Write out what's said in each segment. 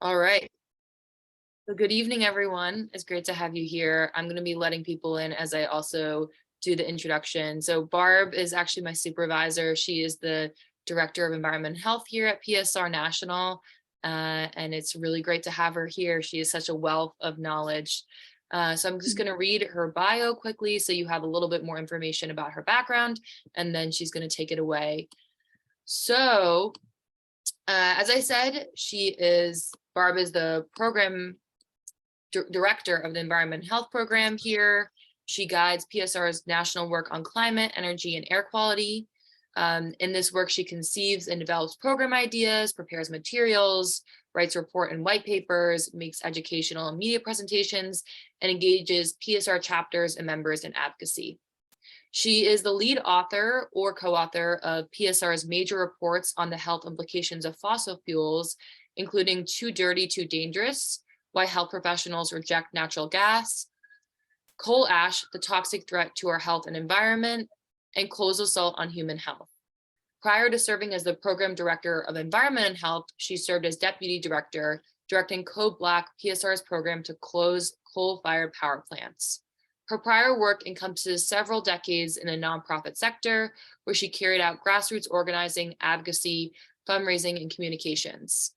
All right. So good evening, everyone. It's great to have you here. I'm going to be letting people in as I also do the introduction. So Barb is actually my supervisor. She is the Director of Environment and Health here at PSR National. And it's really great to have her here. She is such a wealth of knowledge. So I'm just going to read her bio quickly so you have a little bit more information about her background, and then she's going to take it away. So as I said, Barb is the program director of the Environment and Health program here. She guides PSR's national work on climate, energy, and air quality. In this work, she conceives and develops program ideas, prepares materials, writes report and white papers, makes educational and media presentations, and engages PSR chapters and members in advocacy. She is the lead author or co-author of PSR's major reports on the health implications of fossil fuels, including Too Dirty, Too Dangerous, Why Health Professionals Reject Natural Gas, Coal Ash, the Toxic Threat to Our Health and Environment, and Close Assault on Human Health. Prior to serving as the Program Director of Environment and Health, she served as Deputy Director, directing Code Black, PSR's program to close coal-fired power plants. Her prior work encompasses several decades in the nonprofit sector, where she carried out grassroots organizing, advocacy, fundraising, and communications.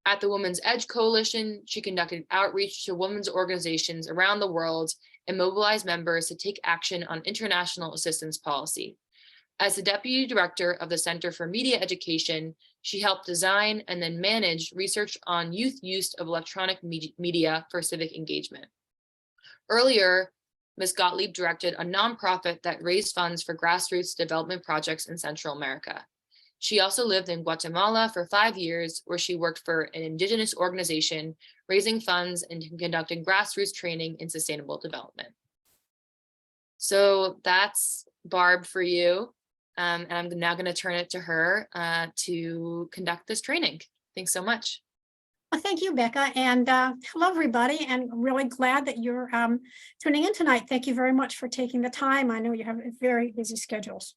At the Women's Edge Coalition, she conducted outreach to women's organizations around the world and mobilized members to take action on international assistance policy. As the Deputy Director of the Center for Media Education, she helped design and then manage research on youth use of electronic media for civic engagement. Earlier, Ms. Gottlieb directed a nonprofit that raised funds for grassroots development projects in Central America. She also lived in Guatemala for 5 years, where she worked for an indigenous organization, raising funds and conducting grassroots training in sustainable development. So that's Barb for you. And I'm now going to turn it to her to conduct this training. Thanks so much. Well, thank you, Becca, and hello, everybody, and really glad that you're tuning in tonight. Thank you very much for taking the time. I know you have very busy schedules.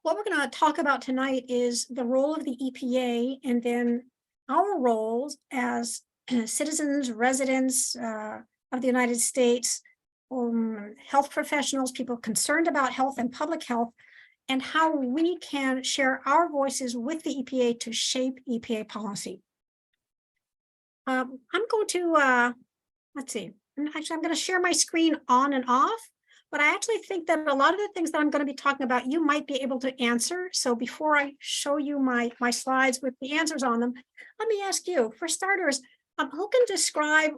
What we're going to talk about tonight is the role of the EPA, and then our roles as citizens, residents of the United States, health professionals, people concerned about health and public health, and how we can share our voices with the EPA to shape EPA policy. I'm going to, let's see, actually, I'm going to share my screen on and off, but I actually think that a lot of the things that I'm going to be talking about, you might be able to answer. So before I show you my slides with the answers on them, let me ask you, for starters, who can describe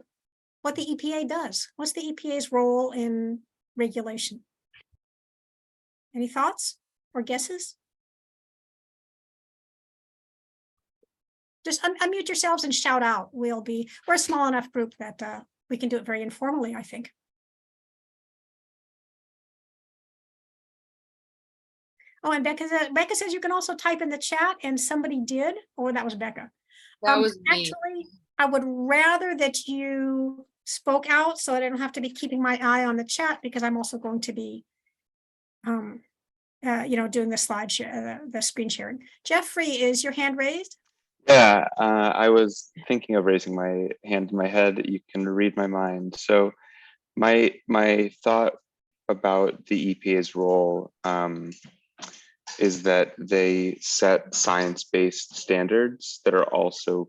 what the EPA does? What's the EPA's role in regulation? Any thoughts or guesses? Just unmute yourselves and shout out. We're a small enough group that we can do it very informally, I think. Oh, and Becca says you can also type in the chat, and somebody did. Oh, that was Becca. That was me. Actually, I would rather that you spoke out so that I don't have to be keeping my eye on the chat, because I'm also going to be doing the slide share, the screen sharing. Jeffrey, is your hand raised? Yeah, I was thinking of raising my hand in my head. You can read my mind. So my thought about the EPA's role is that they set science-based standards that are also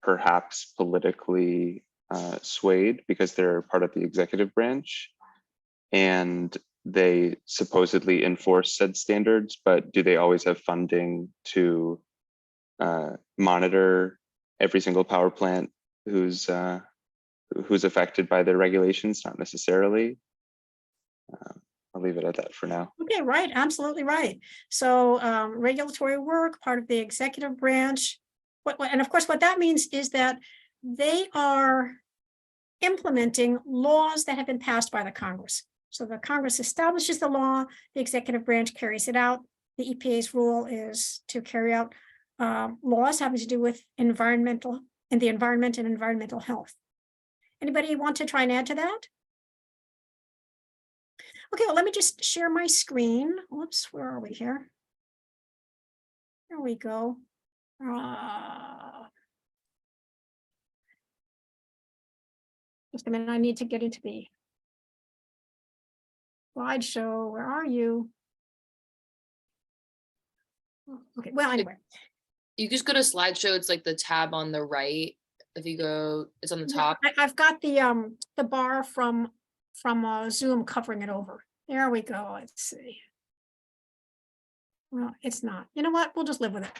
perhaps politically swayed, because they're part of the executive branch, and they supposedly enforce said standards, but do they always have funding to monitor every single power plant who's affected by the regulations? Not necessarily. I'll leave it at that for now. Okay, right, absolutely right. So regulatory work, part of the executive branch. And of course, what that means is that they are implementing laws that have been passed by the Congress. So the Congress establishes the law, the executive branch carries it out. The EPA's role is to carry out laws having to do with the environment and environmental health. Anybody want to try and add to that? Okay, well, let me just share my screen. Whoops, where are we here? There we go. Just a minute, I need to get into the slideshow. Where are you? Okay, well, anyway. You just go to slideshow. It's like the tab on the right. If you go, it's on the top. I've got the bar from Zoom covering it over. There we go. Let's see. Well, it's not. You know what? We'll just live with it.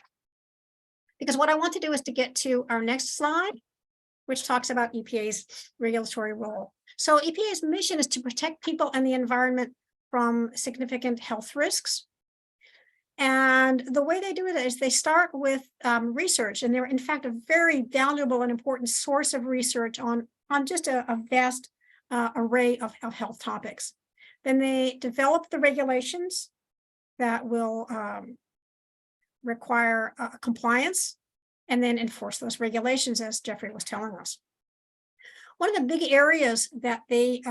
Because what I want to do is to get to our next slide, which talks about EPA's regulatory role. So EPA's mission is to protect people and the environment from significant health risks. And the way they do it is they start with research, and they're in fact a very valuable and important source of research on just a vast array of health topics. Then they develop the regulations that will require compliance, and then enforce those regulations, as Jeffrey was telling us. One of the big areas that they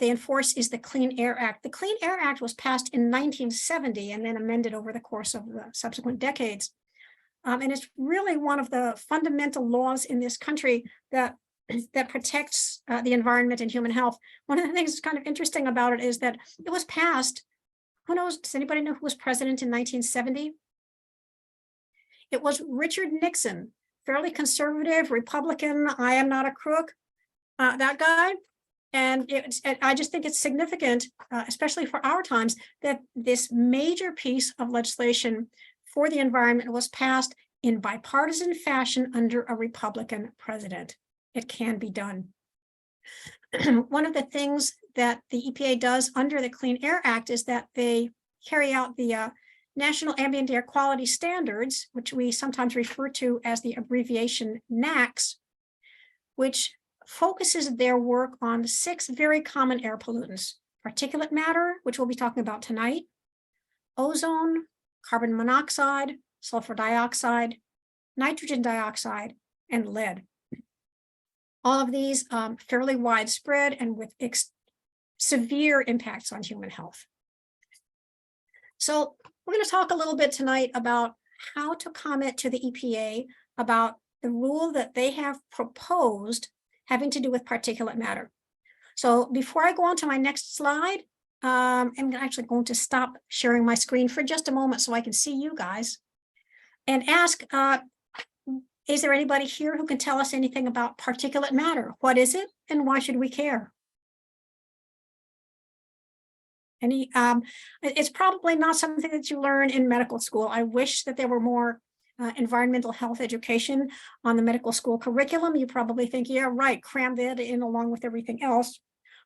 enforce is the Clean Air Act. The Clean Air Act was passed in 1970 and then amended over the course of the subsequent decades. And it's really one of the fundamental laws in this country that protects the environment and human health. One of the things that's kind of interesting about it is that it was passed. Who knows? Does anybody know who was president in 1970? It was Richard Nixon, fairly conservative, Republican. I am not a crook, that guy. And I just think it's significant, especially for our times, that this major piece of legislation for the environment was passed in bipartisan fashion under a Republican president. It can be done. One of the things that the EPA does under the Clean Air Act is that they carry out the National Ambient Air Quality Standards, which we sometimes refer to as the abbreviation NAAQS, which focuses their work on 6 very common air pollutants: particulate matter, which we'll be talking about tonight, ozone, carbon monoxide, sulfur dioxide, nitrogen dioxide, and lead. All of these fairly widespread and with severe impacts on human health. So we're going to talk a little bit tonight about how to comment to the EPA about the rule that they have proposed having to do with particulate matter. So before I go on to my next slide, I'm actually going to stop sharing my screen for just a moment so I can see you guys and ask, is there anybody here who can tell us anything about particulate matter? What is it and why should we care? It's probably not something that you learn in medical school. I wish that there were more environmental health education on the medical school curriculum. You probably think, yeah, right, cram that in along with everything else,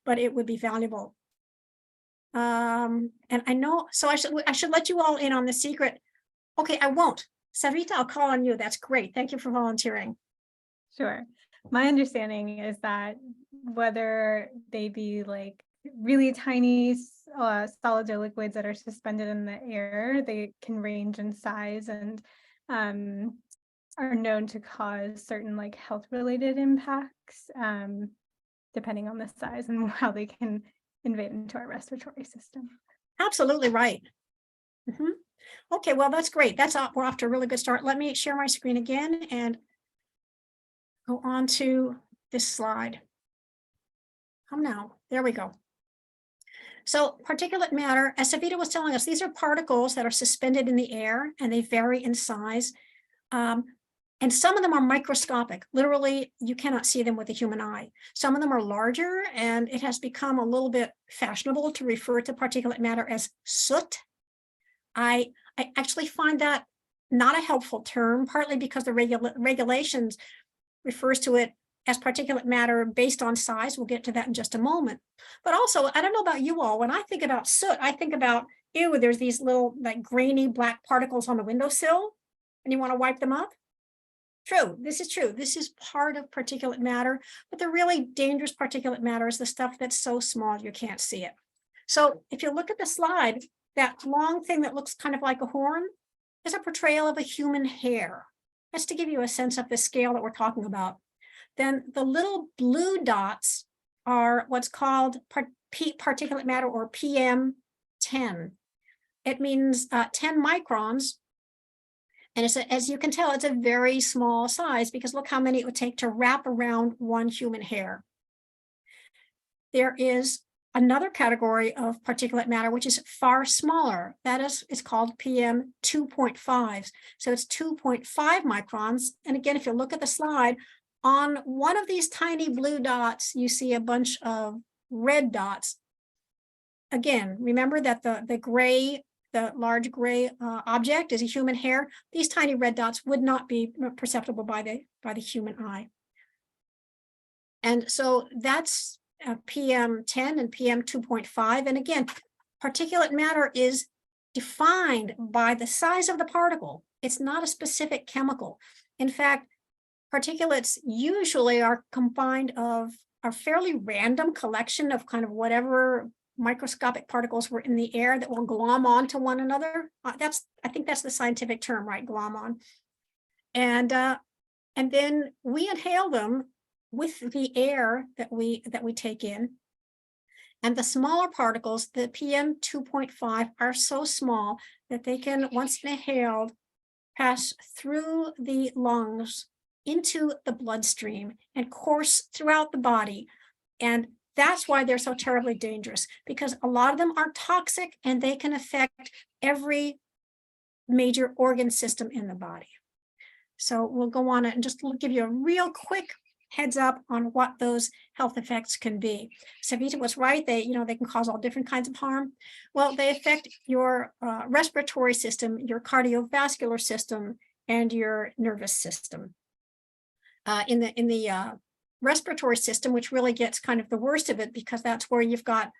but it would be valuable. And I know, so I should let you all in on the secret. Okay, I won't. Savita, I'll call on you. That's great. Thank you for volunteering. Sure. My understanding is that whether they be like really tiny solids or liquids that are suspended in the air, they can range in size and are known to cause certain like health related impacts depending on the size and how they can invade into our respiratory system. Absolutely right. Okay, well, that's great. We're off to a really good start. Let me share my screen again and go on to this slide. Come now, there we go. So particulate matter, as Savita was telling us, these are particles that are suspended in the air and they vary in size. And some of them are microscopic. Literally, you cannot see them with the human eye. Some of them are larger, and it has become a little bit fashionable to refer to particulate matter as soot. I actually find that not a helpful term, partly because the regulations refers to it as particulate matter based on size. We'll get to that in just a moment. But also, I don't know about you all, when I think about soot, I think about, ew, there's these little like grainy black particles on the windowsill, and you want to wipe them up. True, this is true. This is part of particulate matter, but the really dangerous particulate matter is the stuff that's so small you can't see it. So if you look at the slide, that long thing that looks kind of like a horn is a portrayal of a human hair. That's to give you a sense of the scale that we're talking about. Then the little blue dots are what's called particulate matter, or PM10. It means 10 microns. And it's as you can tell, it's a very small size, because look how many it would take to wrap around one human hair. there is another category of particulate matter, which is far smaller. That is, it's called PM 2.5. So it's 2.5 microns. And again, if you look at the slide, on one of these tiny blue dots, you see a bunch of red dots. Again, remember that the large gray object is a human hair. These tiny red dots would not be perceptible by the human eye. And so that's PM 10 and PM 2.5. And again, particulate matter is defined by the size of the particle. It's not a specific chemical. In fact, particulates usually are combined of a fairly random collection of kind of whatever microscopic particles were in the air that will glom onto one another. I think that's the scientific term, right? Glom on. And then we inhale them with the air that we take in. And the smaller particles, the PM 2.5, are so small that they can, once inhaled, pass through the lungs into the bloodstream and course throughout the body. And that's why they're so terribly dangerous, because a lot of them are toxic and they can affect every major organ system in the body. So we'll go on and just give you a real quick heads up on what those health effects can be. Savita was right. They can cause all different kinds of harm. Well, they affect your respiratory system, your cardiovascular system, and your nervous system. In the respiratory system, which really gets kind of the worst of it, because that's where you've got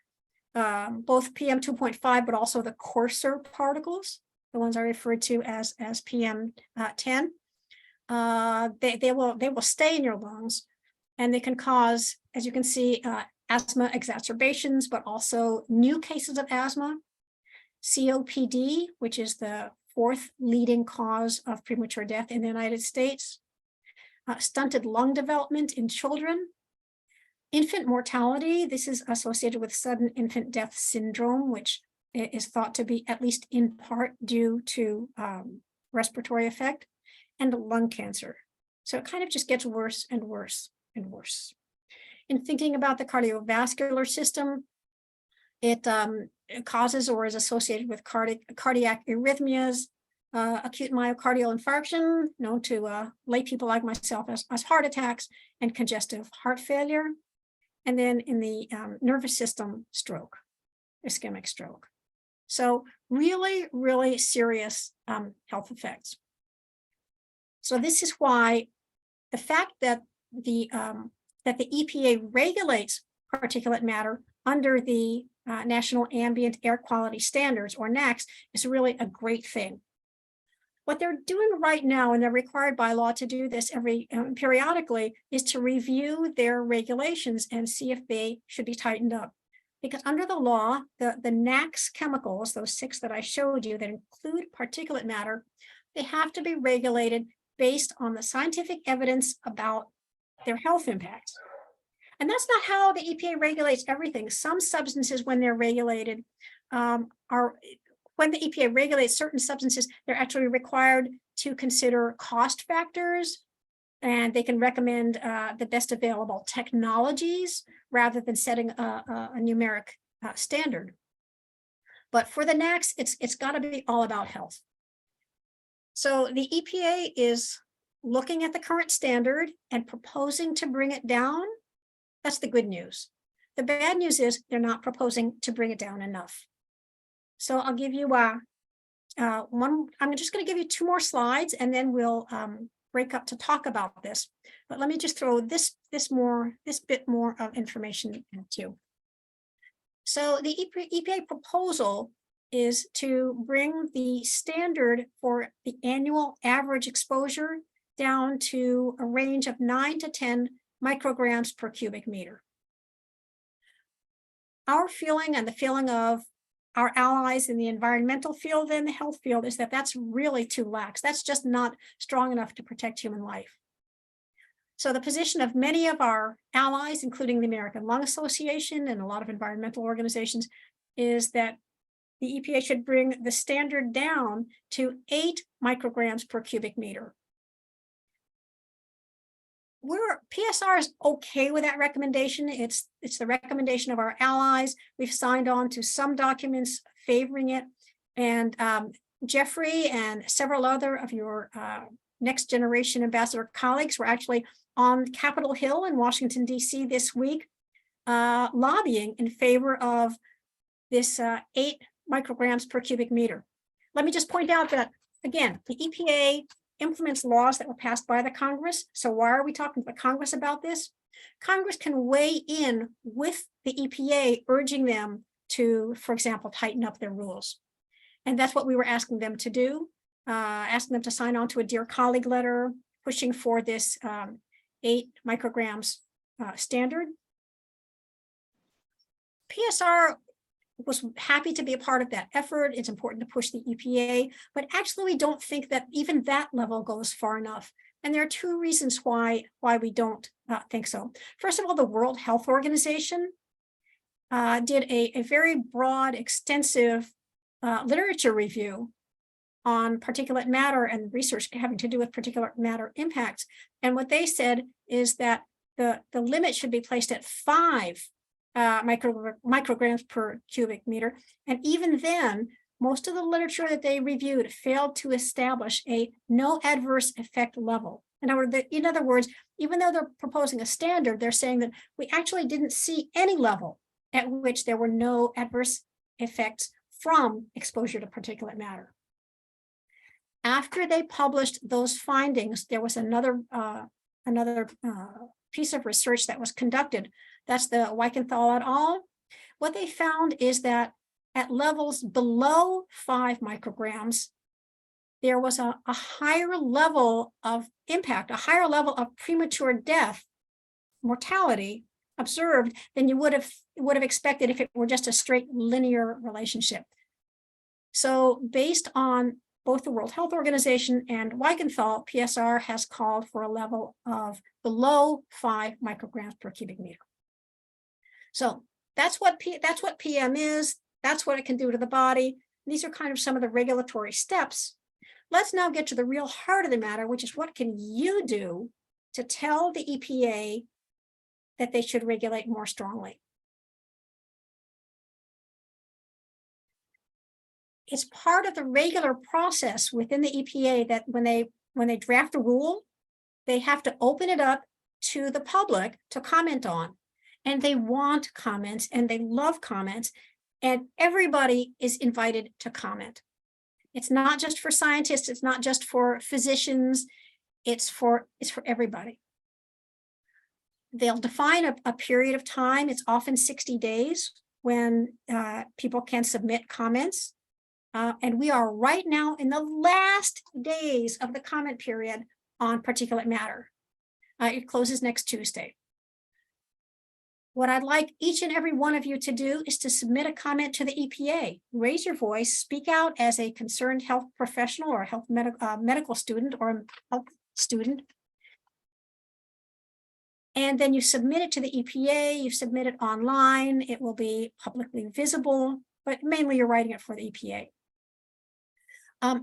both PM 2.5, but also the coarser particles, the ones I referred to as PM 10. They will stay in your lungs, and they can cause, as you can see, asthma exacerbations, but also new cases of asthma, COPD, which is the 4th leading cause of premature death in the United States, stunted lung development in children, infant mortality. This is associated with sudden infant death syndrome, which is thought to be at least in part due to respiratory effect, and lung cancer. So it kind of just gets worse and worse and worse. In thinking about the cardiovascular system, it causes or is associated with cardiac arrhythmias, acute myocardial infarction, known to lay people like myself as heart attacks, and congestive heart failure. And then in the nervous system, stroke, ischemic stroke. So really, really serious health effects. So this is why the fact that the EPA regulates particulate matter under the National Ambient Air Quality Standards, or NAAQS, is really a great thing. What they're doing right now, and they're required by law to do this periodically, is to review their regulations and see if they should be tightened up. Because under the law, the NAAQS chemicals, those 6 that I showed you that include particulate matter, they have to be regulated based on the scientific evidence about their health impacts. And that's not how the EPA regulates everything. Some substances, when they're regulated, when the EPA regulates certain substances, they're actually required to consider cost factors, and they can recommend the best available technologies rather than setting a numeric standard. But for the NAAQS, it's got to be all about health. So the EPA is looking at the current standard and proposing to bring it down. That's the good news. The bad news is they're not proposing to bring it down enough. So I'll give you I'm just going to give you 2 more slides, and then we'll break up to talk about this. But let me just throw this bit more of information at you. So the EPA proposal is to bring the standard for the annual average exposure down to a range of 9 to 10 micrograms per cubic meter. Our feeling, and the feeling of our allies in the environmental field and the health field, is that that's really too lax. That's just not strong enough to protect human life. So the position of many of our allies, including the American Lung Association and a lot of environmental organizations, is that the EPA should bring the standard down to 8 micrograms per cubic meter. PSR is okay with that recommendation. It's the recommendation of our allies. We've signed on to some documents favoring it. And Jeffrey and several other of your next generation ambassador colleagues were actually on Capitol Hill in Washington, D.C. this week, lobbying in favor of this 8 micrograms per cubic meter. Let me just point out that, again, the EPA implements laws that were passed by the Congress. So why are we talking to the Congress about this? Congress can weigh in with the EPA, urging them to, for example, tighten up their rules. And that's what we were asking them to do, asking them to sign on to a Dear Colleague letter, pushing for this 8 micrograms standard. PSR was happy to be a part of that effort. It's important to push the EPA, but actually we don't think that even that level goes far enough. And there are 2 reasons why we don't think so. First of all, the World Health Organization did a very broad, extensive literature review on particulate matter and research having to do with particulate matter impacts. And what they said is that the limit should be placed at 5 micrograms per cubic meter. And even then, most of the literature that they reviewed failed to establish a no adverse effect level. In other words, even though they're proposing a standard, they're saying that we actually didn't see any level at which there were no adverse effects from exposure to particulate matter. After they published those findings, there was another piece of research that was conducted. That's the Weichenthal et al. What they found is that at levels below 5 micrograms, there was a higher level of impact, a higher level of premature death, mortality observed than you would have expected if it were just a straight linear relationship. So based on both the World Health Organization and Weichenthal, PSR has called for a level of below 5 micrograms per cubic meter. So that's what PM is. That's what it can do to the body. These are kind of some of the regulatory steps. Let's now get to the real heart of the matter, which is what can you do to tell the EPA that they should regulate more strongly? It's part of the regular process within the EPA that when they draft a rule, they have to open it up to the public to comment on. And they want comments and they love comments, and everybody is invited to comment. It's not just for scientists, it's not just for physicians, it's for everybody. They'll define a period of time. It's often 60 days when people can submit comments. And we are right now in the last days of the comment period on particulate matter. It closes next Tuesday. What I'd like each and every one of you to do is to submit a comment to the EPA. Raise your voice, speak out as a concerned health professional or a health medical student or a health student. And then you submit it to the EPA, you submit it online, it will be publicly visible, but mainly you're writing it for the EPA.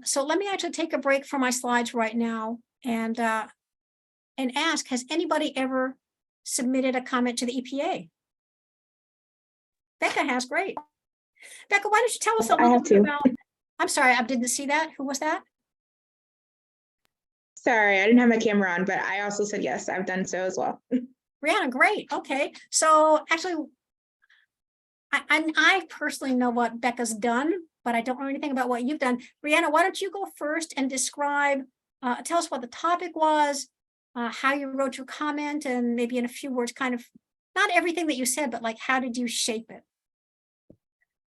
So let me actually take a break from my slides right now and ask, has anybody ever submitted a comment to the EPA? Becca has, great. Becca, why don't you tell us a little bit about, I'm sorry, I didn't see that. Who was that? Sorry, I didn't have my camera on, but I also said yes, I've done so as well. Brianna, great. Okay. So actually, I personally know what Becca's done, but I don't know anything about what you've done. Brianna, why don't you go first and describe, tell us what the topic was, how you wrote your comment, and maybe in a few words, kind of, not everything that you said, but like, how did you shape it?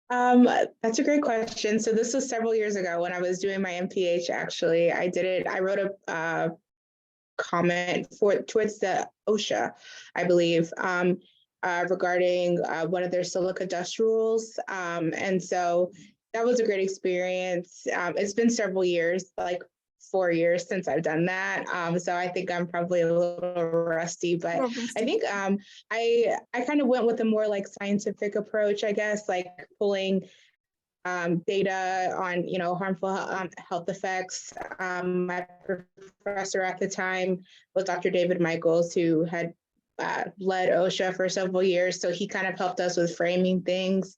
That's a great question. So this was several years ago when I was doing my MPH, actually. I wrote a comment towards the OSHA, I believe, regarding one of their silica dust rules. And so that was a great experience. It's been several years, like 4 years since I've done that. So I think I'm probably a little rusty, but I think I kind of went with a more like scientific approach, I guess, like pulling data on, harmful health effects. My professor at the time was Dr. David Michaels, who had led OSHA for several years. So he kind of helped us with framing things.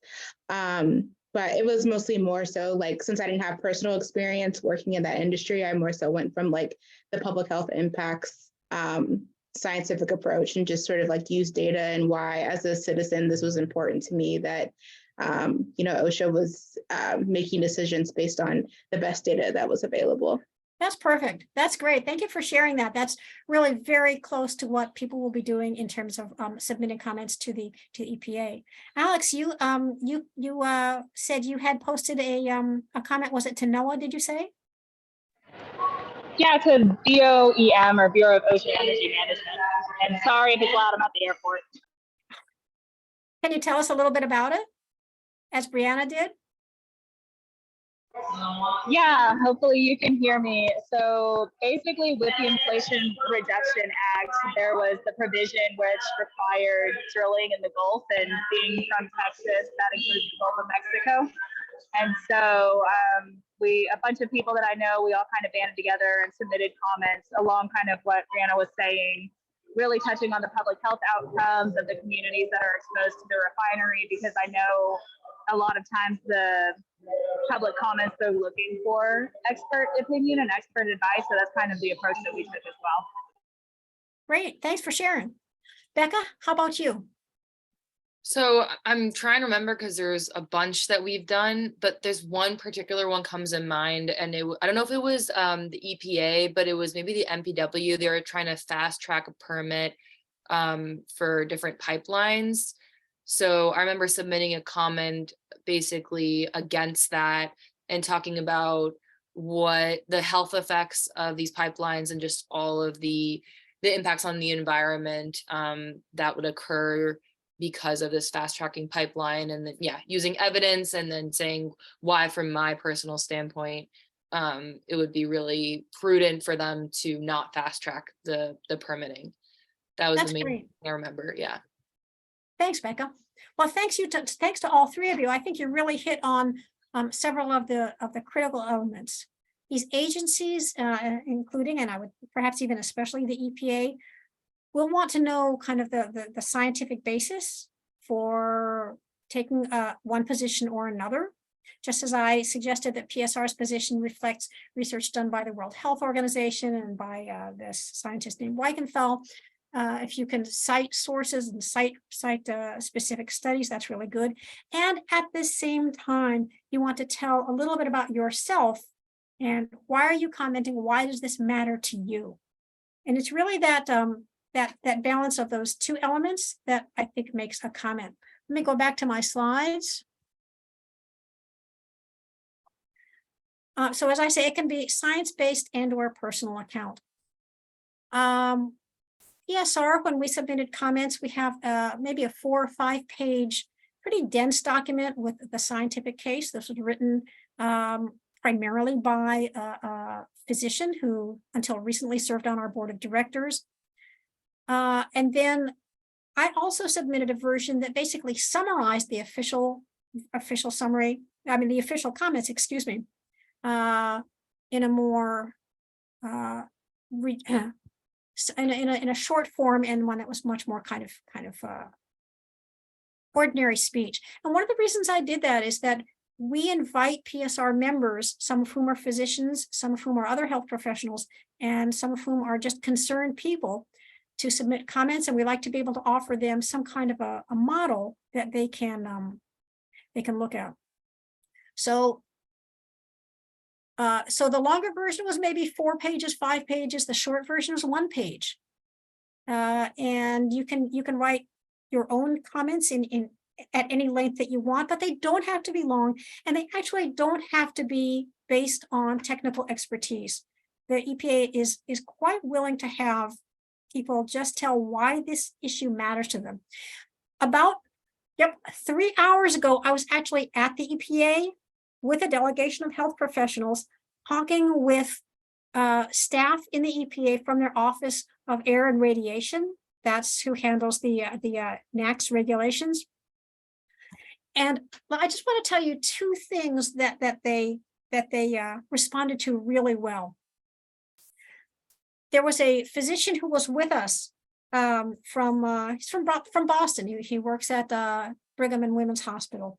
But it was mostly more so like, since I didn't have personal experience working in that industry, I more so went from like the public health impacts scientific approach and just sort of like use data and why, as a citizen, this was important to me that, OSHA was making decisions based on the best data that was available. That's perfect. That's great. Thank you for sharing that. That's really very close to what people will be doing in terms of submitting comments to the EPA. Alex, you said you had posted a comment. Was it to NOAA? Did you say? Yeah, to BOEM, or Bureau of Ocean Energy Management. And sorry if it's loud, I'm at the airport. Can you tell us a little bit about it, as Brianna did? Yeah, hopefully you can hear me. So basically with the Inflation Reduction Act, there was the provision which required drilling in the Gulf, and being from Texas, that includes the Gulf of Mexico. And so a bunch of people that I know, we all kind of banded together and submitted comments along kind of what Brianna was saying, really touching on the public health outcomes of the communities that are exposed to the refinery, because I know a lot of times the public comments, they're looking for expert opinion and expert advice. So that's kind of the approach that we took as well. Great. Thanks for sharing. Becca, how about you? So I'm trying to remember, because there's a bunch that we've done, but there's one particular one comes in mind, and I don't know if it was the EPA, but it was maybe the MPW. They were trying to fast track a permit for different pipelines. So I remember submitting a comment basically against that and talking about what the health effects of these pipelines and just all of the impacts on the environment that would occur because of this fast tracking pipeline, and then, yeah, using evidence and then saying why, from my personal standpoint, it would be really prudent for them to not fast track the permitting. That was the main thing I remember. Yeah. Thanks, Becca. Well, thanks to all three of you. I think you really hit on several of the critical elements. These agencies, including, and I would perhaps even especially the EPA, will want to know kind of the scientific basis for taking one position or another. Just as I suggested that PSR's position reflects research done by the World Health Organization and by this scientist named Weikenfeld. If you can cite sources and cite specific studies, that's really good. And at the same time, you want to tell a little bit about yourself and why are you commenting? Why does this matter to you? And it's really that that balance of those two elements that I think makes a comment. Let me go back to my slides. So as I say, it can be science-based and or personal account. PSR, when we submitted comments, we have maybe a 4 or 5 page, pretty dense document with the scientific case. This was written primarily by a physician who until recently served on our board of directors. And then I also submitted a version that basically summarized the official summary, the official comments, excuse me, in a more in a short form, and one that was much more kind of ordinary speech. And one of the reasons I did that is that we invite PSR members, some of whom are physicians, some of whom are other health professionals, and some of whom are just concerned people, to submit comments, and we like to be able to offer them some kind of a model that they can look at. So so the longer version was maybe 4 pages, 5 pages. The short version was 1 page. And you can write your own comments at any length that you want, but they don't have to be long, and they actually don't have to be based on technical expertise. The EPA is quite willing to have people just tell why this issue matters to them. About 3 hours ago, I was actually at the EPA with a delegation of health professionals talking with staff in the EPA from their Office of Air and Radiation. That's who handles the NAAQS regulations. And I just want to tell you two things that they responded to really well. There was a physician who was with us he's from Boston. He works at Brigham and Women's Hospital.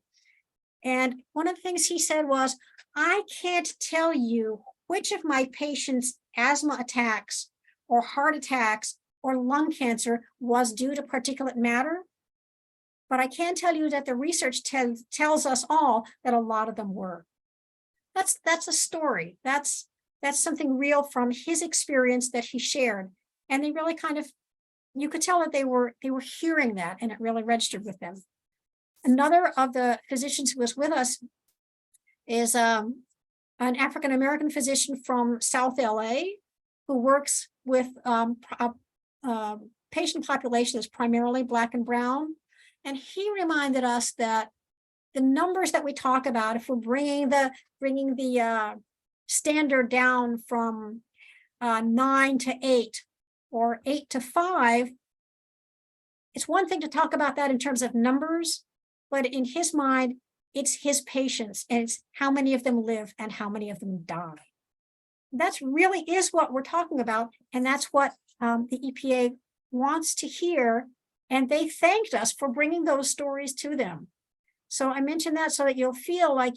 And one of the things he said was, I can't tell you which of my patients' asthma attacks or heart attacks or lung cancer was due to particulate matter. But I can tell you that the research tells us all that a lot of them were. That's a story. That's something real from his experience that he shared. And they really kind of, you could tell that they were hearing that, and it really registered with them. Another of the physicians who was with us is an African-American physician from South LA who works with a patient population that's primarily Black and brown. And he reminded us that the numbers that we talk about, if we're bringing the standard down from 9 to 8 or 8 to 5, it's one thing to talk about that in terms of numbers, but in his mind, it's his patients, and it's how many of them live and how many of them die. That's really is what we're talking about, and that's what the EPA wants to hear, and they thanked us for bringing those stories to them. So I mentioned that so that you'll feel like,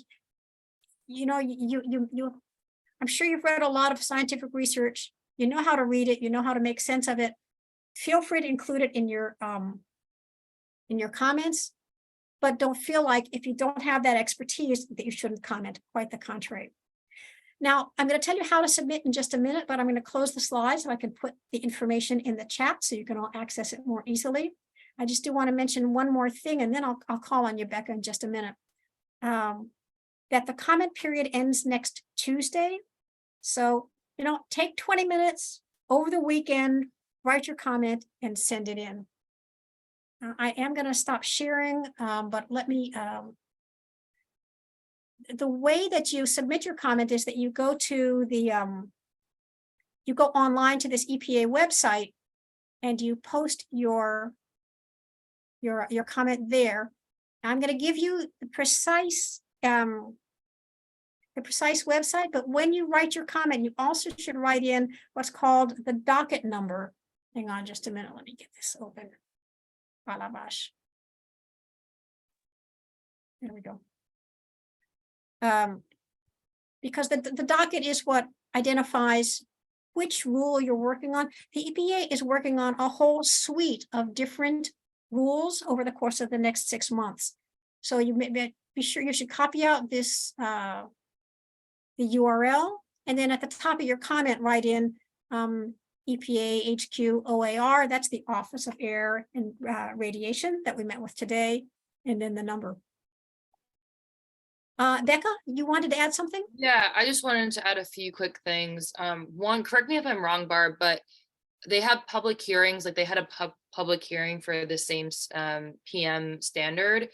you know, I'm sure you've read a lot of scientific research. You know how to read it. You know how to make sense of it. Feel free to include it in your comments, but don't feel like if you don't have that expertise that you shouldn't comment. Quite the contrary. Now, I'm going to tell you how to submit in just a minute, but I'm going to close the slides so I can put the information in the chat so you can all access it more easily. I just do want to mention one more thing, and then I'll call on you, Becca, in just a minute. That the comment period ends next Tuesday. So, you know, take 20 minutes over the weekend, write your comment and send it in. I am going to stop sharing, but let me, the way that you submit your comment is that you go to the, you go online to this EPA website and you post your comment there. I'm going to give you the precise website, but when you write your comment, you also should write in what's called the docket number. Hang on just a minute. Let me get this open. Balabash. There we go. Because the docket is what identifies which rule you're working on. The EPA is working on a whole suite of different rules over the course of the next 6 months. So you may be sure you should copy out this the URL, and then at the top of your comment write in EPA HQ OAR. That's the Office of Air and Radiation that we met with today, and then the number. Becca, you wanted to add something? Yeah, I just wanted to add a few quick things. One, correct me if I'm wrong, Barb, but they have public hearings, like they had a public hearing for the same PM standard,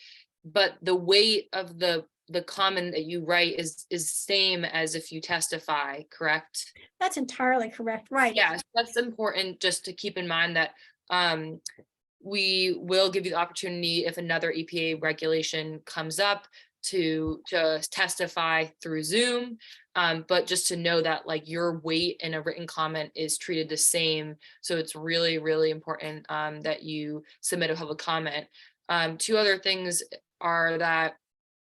but the weight of the comment that you write is same as if you testify, correct? That's entirely correct, right? Yeah, so that's important just to keep in mind that we will give you the opportunity if another EPA regulation comes up to testify through Zoom, but just to know that like your weight in a written comment is treated the same. So it's really, really important that you submit a public comment. Two other things are that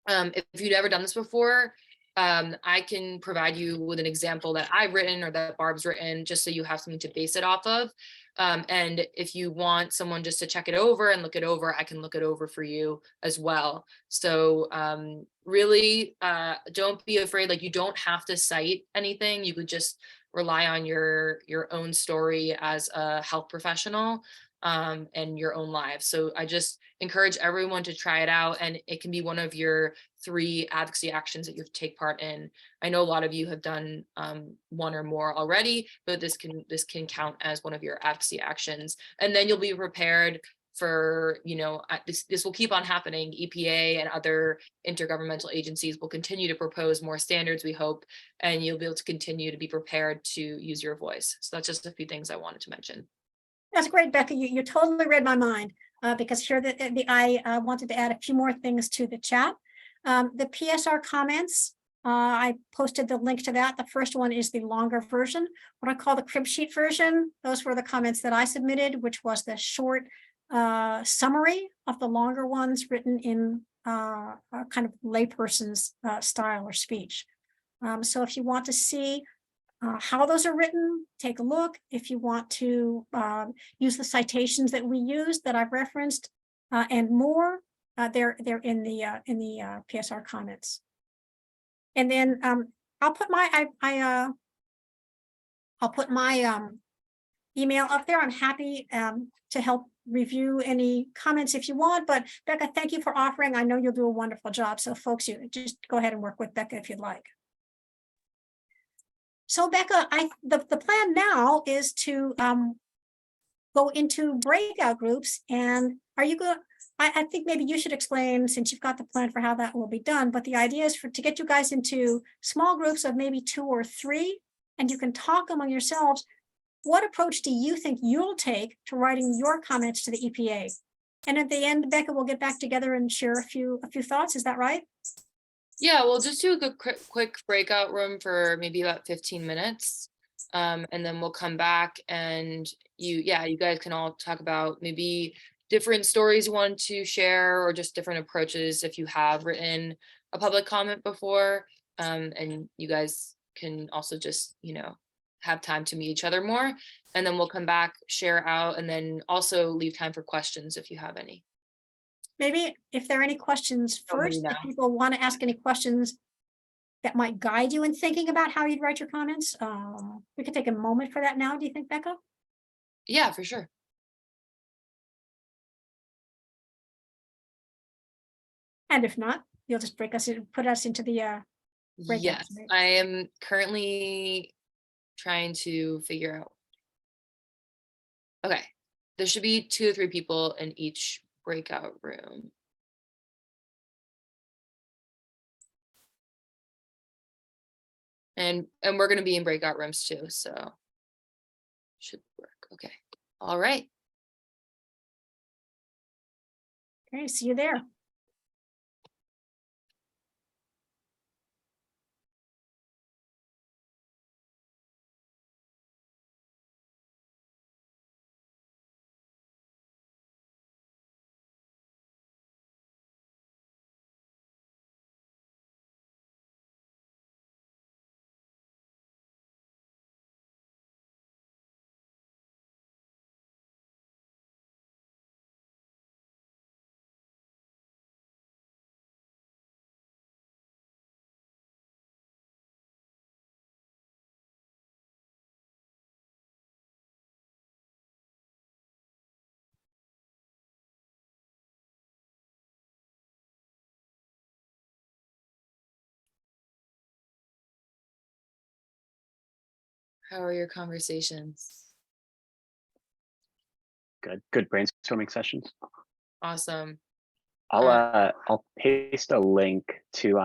if you've never done this before, I can provide you with an example that I've written or that Barb's written, just so you have something to base it off of. And if you want someone just to check it over and look it over, I can look it over for you as well. So really, don't be afraid. Like, you don't have to cite anything. You could just rely on your own story as a health professional and your own lives. So I just encourage everyone to try it out, and it can be one of your 3 advocacy actions that you take part in. I know a lot of you have done one or more already, but this can count as one of your advocacy actions, and then you'll be prepared for, you know, this will keep on happening. EPA and other intergovernmental agencies will continue to propose more standards, we hope, and you'll be able to continue to be prepared to use your voice. So that's just a few things I wanted to mention. That's great, Becca. You totally read my mind. because here I wanted to add a few more things to the chat. The PSR comments, I posted the link to that. The first one is the longer version, what I call the crib sheet version. Those were the comments that I submitted, which was the short summary of the longer ones written in a kind of layperson's style or speech. So if you want to see how those are written, take a look. If you want to use the citations that we used that I've referenced and more, they're in the PSR comments. And then I'll put my I'll put my email up there. I'm happy to help review any comments if you want. But Becca, thank you for offering. I know you'll do a wonderful job. So folks, you just go ahead and work with Becca if you'd like. So Becca, the plan now is to go into breakout groups. And are you going? I think maybe you should explain, since you've got the plan for how that will be done. But the idea is to get you guys into small groups of maybe 2 or 3, and you can talk among yourselves. What approach do you think you'll take to writing your comments to the EPA? And at the end, Becca will get back together and share a few thoughts. Is that right? Yeah, we'll just do a good quick breakout room for maybe about 15 minutes. And then we'll come back and you guys can all talk about maybe different stories you want to share or just different approaches if you have written a public comment before. And you guys can also just, have time to meet each other more. And then we'll come back, share out, and then also leave time for questions if you have any. Maybe if there are any questions first, if people want to ask any questions that might guide you in thinking about how you'd write your comments, we could take a moment for that now. Do you think, Becca? Yeah, for sure. And if not, you'll just put us into the breakouts. Yes, Right? I am currently trying to figure out. Okay, there should be 2 or 3 people in each breakout room. And we're going to be in breakout rooms too, so should work. Okay. All right. Okay, see you there. How are your conversations? Good brainstorming sessions. Awesome. I'll paste a link to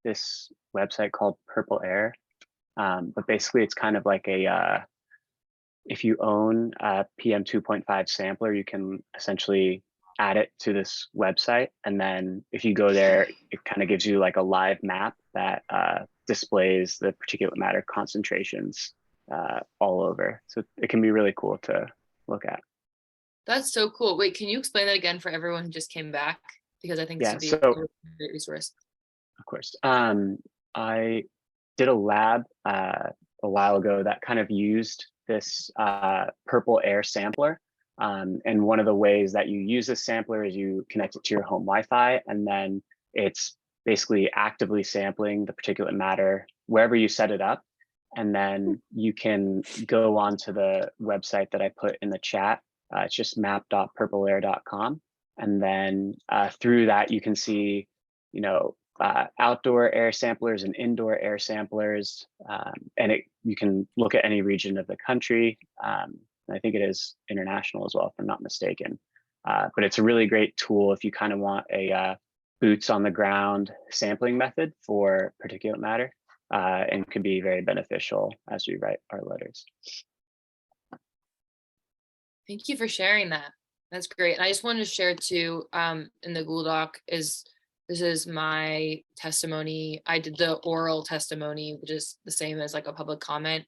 this website called Purple Air. But basically it's kind of like a if you own a PM 2.5 sampler, you can essentially add it to this website. And then if you go there, it kind of gives you like a live map that displays the particulate matter concentrations all over. So it can be really cool to look at. That's so cool. Wait, can you explain that again for everyone who just came back? Because I think this would be a great resource. Of course. I did a lab a while ago that kind of used this Purple Air sampler. And one of the ways that you use this sampler is you connect it to your home Wi-Fi, and then it's basically actively sampling the particulate matter wherever you set it up. And then you can go onto the website that I put in the chat. It's just map.purpleair.com. And then through that, you can see, outdoor air samplers and indoor air samplers. And you can look at any region of the country. I think it is international as well, if I'm not mistaken. But it's a really great tool if you kind of want a boots on the ground sampling method for particulate matter, and could be very beneficial as we write our letters. Thank you for sharing that. That's great. And I just wanted to share too, in the Google Doc this is my testimony. I did the oral testimony, which is the same as like a public comment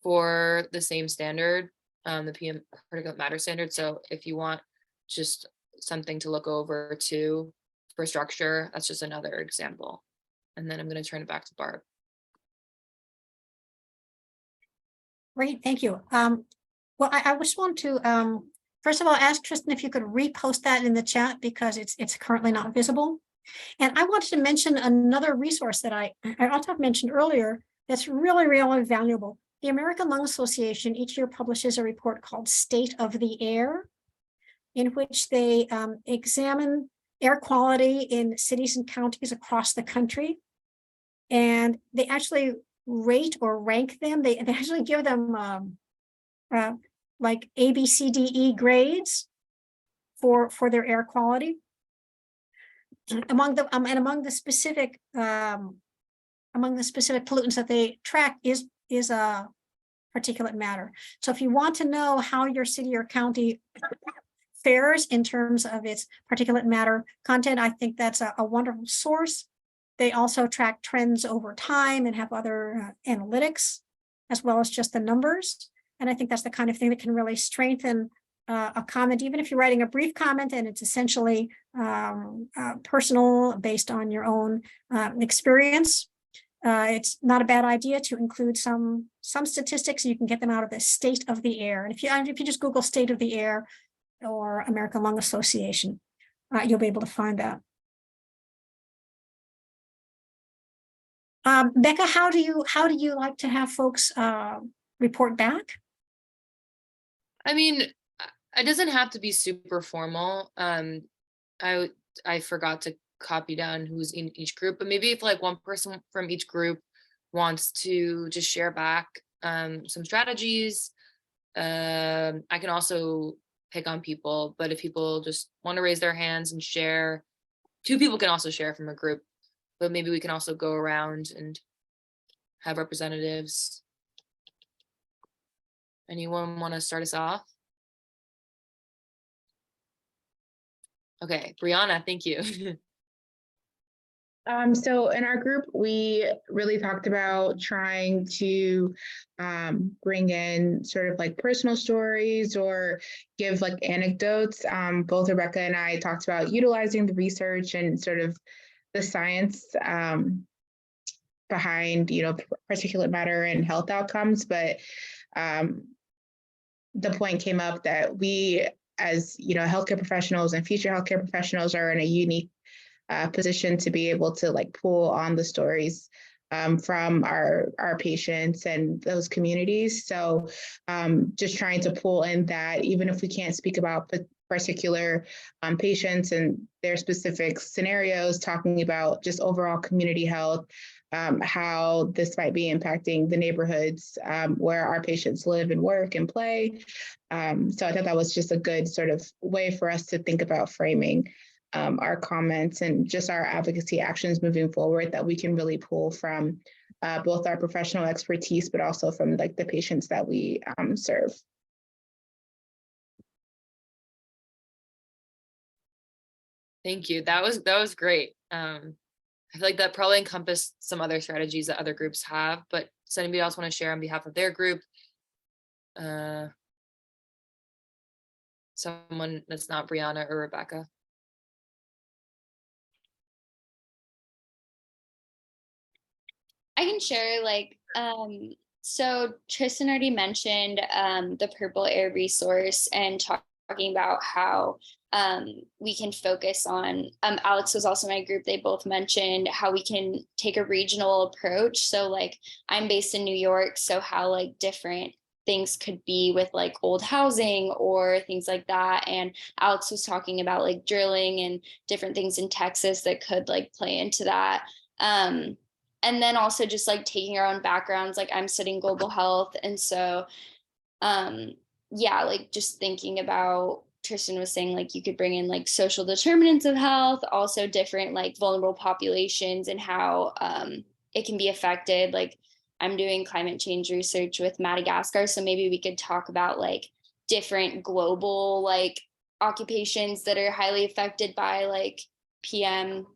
for the same standard, the PM particulate matter standard. So if you want just something to look over too for structure, that's just another example. And then I'm going to turn it back to Barb. Great, thank you. Well, I just want to, first of all, ask Tristan if you could repost that in the chat because it's currently not visible. And I wanted to mention another resource that I also mentioned earlier that's really, really valuable. The American Lung Association each year publishes a report called State of the Air, in which they examine air quality in cities and counties across the country. And they actually rate or rank them. They actually give them like A, B, C, D, E grades for their air quality. Among the specific pollutants that they track is particulate matter. So if you want to know how your city or county fares in terms of its particulate matter content, I think that's a wonderful source. They also track trends over time and have other analytics, as well as just the numbers. And I think that's the kind of thing that can really strengthen a comment, even if you're writing a brief comment and it's essentially personal based on your own experience. It's not a bad idea to include some statistics. You can get them out of the State of the Air. And if you just Google State of the Air or American Lung Association, you'll be able to find that. Becca, how do you like to have folks report back? I mean, it doesn't have to be super formal. I forgot to copy down who's in each group, but maybe if like one person from each group wants to just share back some strategies, I can also pick on people, but if people just want to raise their hands and share, 2 people can also share from a group, but maybe we can also go around and have representatives. Anyone want to start us off? Okay, Brianna, thank you. So in our group, we really talked about trying to bring in sort of like personal stories or give like anecdotes. Both Rebecca and I talked about utilizing the research and sort of the science behind, particulate matter and health outcomes. But the point came up that we, as healthcare professionals and future healthcare professionals, are in a unique position to be able to like pull on the stories from our patients and those communities. So just trying to pull in that, even if we can't speak about particular patients and their specific scenarios, talking about just overall community health, how this might be impacting the neighborhoods where our patients live and work and play. So I thought that was just a good sort of way for us to think about framing our comments and just our advocacy actions moving forward that we can really pull from both our professional expertise, but also from like the patients that we serve. Thank you. That was great. I feel like that probably encompassed some other strategies that other groups have, but does anybody else want to share on behalf of their group? Someone that's not Brianna or Rebecca. I can share so Tristan already mentioned the Purple Air resource and talking about how we can focus on, Alex was also in my group, they both mentioned how we can take a regional approach. So like I'm based in New York, so how like different things could be with like old housing or things like that. And Alex was talking about like drilling and different things in Texas that could like play into that. And then also just like taking our own backgrounds, like I'm studying global health. And so, yeah, like just thinking about, Tristan was saying like you could bring in like social determinants of health, also different like vulnerable populations and how it can be affected. Like I'm doing climate change research with Madagascar. So maybe we could talk about like different global like occupations that are highly affected by like PM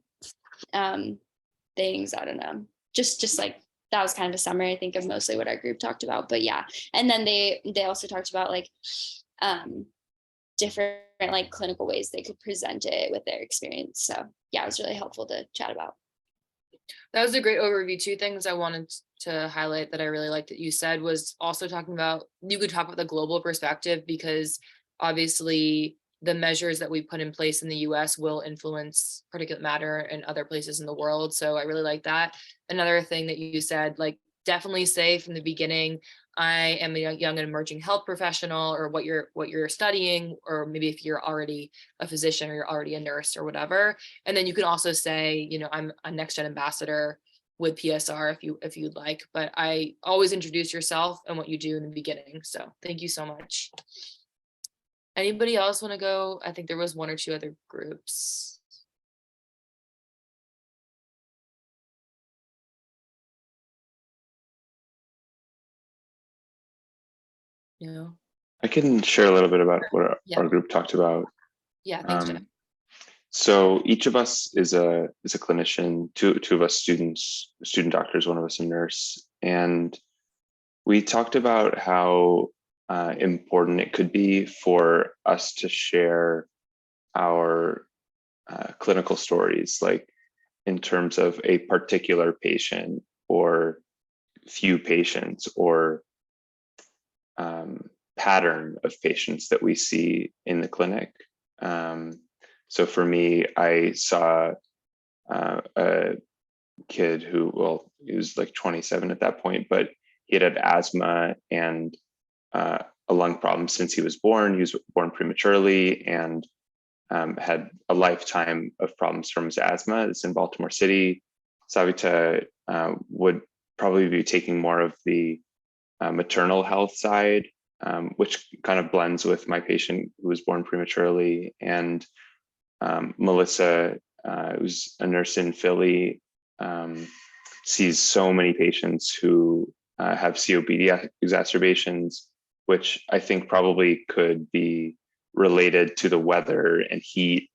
things. I don't know. Just like that was kind of a summary, I think, of mostly what our group talked about. But yeah, and then they also talked about like different like clinical ways they could present it with their experience. So yeah, it was really helpful to chat about. That was a great overview. Two things I wanted to highlight that I really liked that you said was also talking about, you could talk about the global perspective, because obviously the measures that we put in place in the US will influence particulate matter in other places in the world. So I really like that. Another thing that you said, like, definitely say from the beginning, I am a young and emerging health professional, or what you're studying, or maybe if you're already a physician or you're already a nurse or whatever. And then you can also say, you know, I'm a next gen ambassador with PSR if you'd like, but I always introduce yourself and what you do in the beginning. So thank you so much. Anybody else want to go? I think there was one or two other groups. No. I can share a little bit about what Yeah. our group talked about. Yeah, thanks, Jeff. So each of us is a clinician, two of us student doctors, one of us a nurse. And we talked about how important it could be for us to share our clinical stories, like in terms of a particular patient or few patients, or pattern of patients that we see in the clinic. So for me, I saw a kid who, well, he was like 27 at that point, but he had asthma and a lung problem since he was born. He was born prematurely and had a lifetime of problems from his asthma. It's in Baltimore City. Savita would probably be taking more of the maternal health side, which kind of blends with my patient who was born prematurely. And Melissa, who's a nurse in Philly, sees so many patients who have COPD exacerbations, which I think probably could be related to the weather and heat,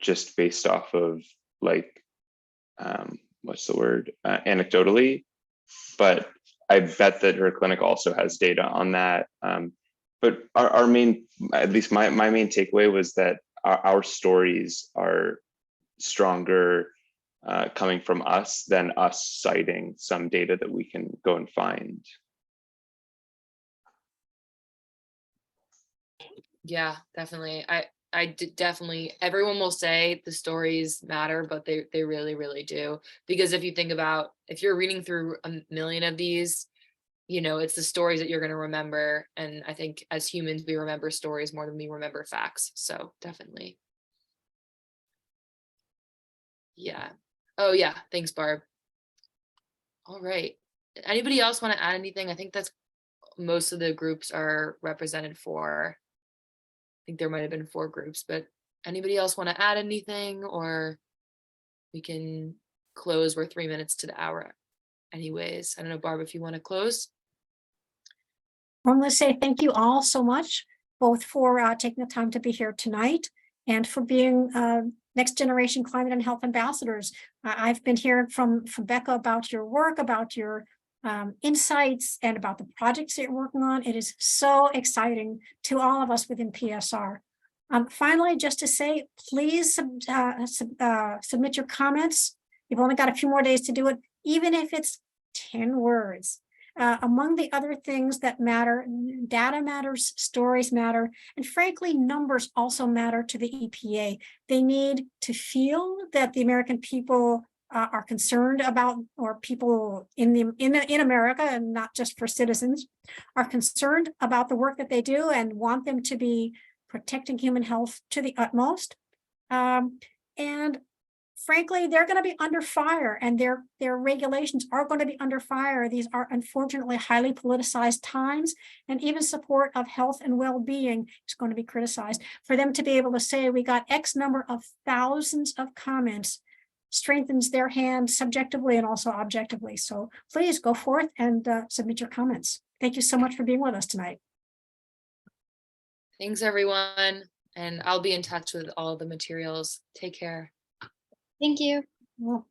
just based off of like, what's the word, anecdotally. But I bet that her clinic also has data on that. But our main, at least my main takeaway was that our stories are stronger coming from us than us citing some data that we can go and find. Yeah, definitely. Definitely, everyone will say the stories matter, but they really, really do. Because if you think about, if you're reading through a million of these, you know, it's the stories that you're going to remember. And I think as humans, we remember stories more than we remember facts. So definitely. Yeah. Oh yeah. Thanks, Barb. All right. Anybody else want to add anything? I think that's most of the groups are represented for. I think there might have been 4 groups, but anybody else want to add anything, or we can close? We're 3 minutes to the hour anyways. I don't know, Barb, if you want to close. I want to say thank you all so much, both for taking the time to be here tonight and for being next generation climate and health ambassadors. I've been hearing from Becca about your work, about your insights, and about the projects that you're working on. It is so exciting to all of us within PSR. Finally, just to say, please submit your comments. You've only got a few more days to do it, even if it's 10 words. Among the other things that matter, data matters, stories matter, and frankly, numbers also matter to the EPA. They need to feel that the American people are concerned about, or people in America, and not just for citizens, are concerned about the work that they do and want them to be protecting human health to the utmost. And frankly, they're going to be under fire, and their regulations are going to be under fire. These are unfortunately highly politicized times, and even support of health and well-being is going to be criticized. For them to be able to say we got X number of thousands of comments strengthens their hand subjectively and also objectively. So please go forth and submit your comments. Thank you so much for being with us tonight. Thanks, everyone. And I'll be in touch with all the materials. Take care. Thank you. Well,